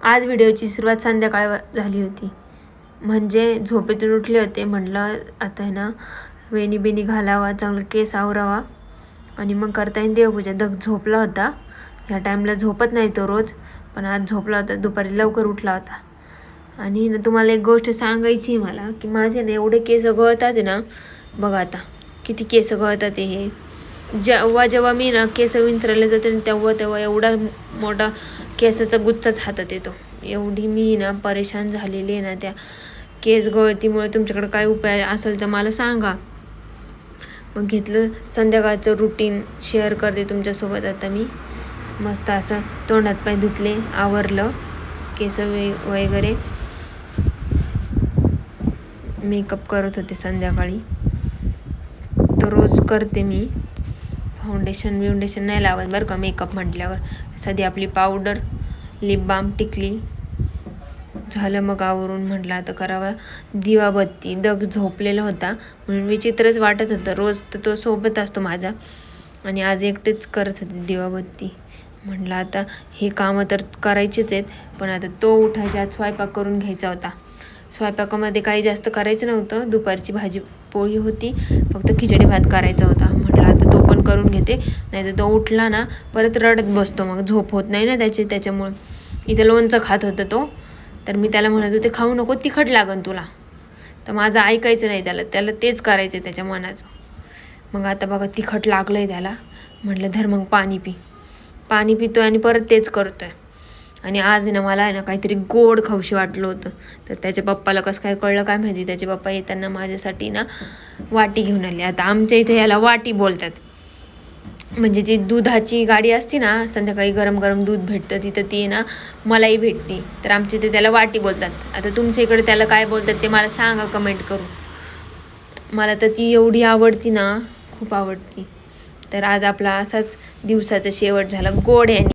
आज व्हिडिओची सुरुवात संध्याकाळ झाली होती. म्हणजे झोपेतून उठले होते. म्हटलं आता आहे ना वेणी बिणी घालावा, चांगलं केस आवरावा आणि मग करता येईल देवपूजा. झोपला होता. ह्या टाईमला झोपत नाही तो रोज, पण आज झोपला होता. दुपारी लवकर उठला होता. आणि ना तुम्हाला एक गोष्ट सांगायची मला की माझे ना एवढे केस गळतात आहे ना. बघा आता किती केस गळतात हे. जेव्हा मी ना केस विंचरायला जाते तेव्हा एवढा मोठा केसाचा गुच्छाच हातात येतो. एवढी मी ना परेशान झालेली आहे ना त्या केस गळतीमुळे. तुमच्याकडे काय उपाय असेल तर मला सांगा. मग घेतलं संध्याकाळचं रुटीन शेअर करते तुमच्यासोबत. आता मी मस्त असं तोंडात पाय धुतले, आवरलं, केस वगैरे मेकअप करत होते संध्याकाळी. तर रोज करते मी. फाउंडेशन नाही लावत बरं का मेकअप म्हटल्यावर. साधी आपली पावडर, लिप बाम, टिकली झालं. मग आवरून म्हटलं आता करावा दिवाबत्ती. झोपलेला होता म्हणून विचित्रच वाटत होतं. रोज तर तो सोबत असतो माझ्या, आणि आज एकटेच करत होते दिवाबत्ती. म्हटलं आता हे कामं तर करायचेच आहेत, पण आता तो उठायच्या आत स्वयंपाक करून घ्यायचा होता. स्वयंपाकामध्ये काही जास्त करायचं नव्हतं. दुपारची भाजी पोळी होती, फक्त खिचडी भात करायचा होता. म्हटलं आता तो पण करून घेते, नाही तर तो उठला ना परत रडत बसतो. मग झोप होत नाही ना त्याच्यामुळं. इथं लोणचं खात होता तो, तर मी त्याला म्हणत होते खाऊ नको, तिखट लागन तुला. तर माझं ऐकायचं नाही त्याला तेच करायचं त्याच्या मनाचं. मग आता बघा तिखट लागलं आहे त्याला. म्हटलं धर मग पाणी पितोय आणि परत तेच करतोय. आणि आज ना मला आहे ना काहीतरी गोड खाऊशी वाटलं होतं. तर त्याच्या पप्पाला कसं काय कळलं काय माहिती. त्याचे पप्पा येताना माझ्यासाठी ना वाटी घेऊन आले. आता आमच्या इथे याला वाटी बोलतात. म्हणजे जी दुधाची गाडी असते ना, संध्याकाळी गरम गरम दूध भेटतं तिथं, ती ना मलाई भेटते. तर आमच्या इथे त्याला वाटी बोलतात. आता तुमच्या इकडे त्याला काय बोलतात ते मला सांगा कमेंट करून. मला तर ती एवढी आवडती ना, खूप आवडती. तर आज आपला असाच दिवसाचा शेवट झाला गोड ह्यानी.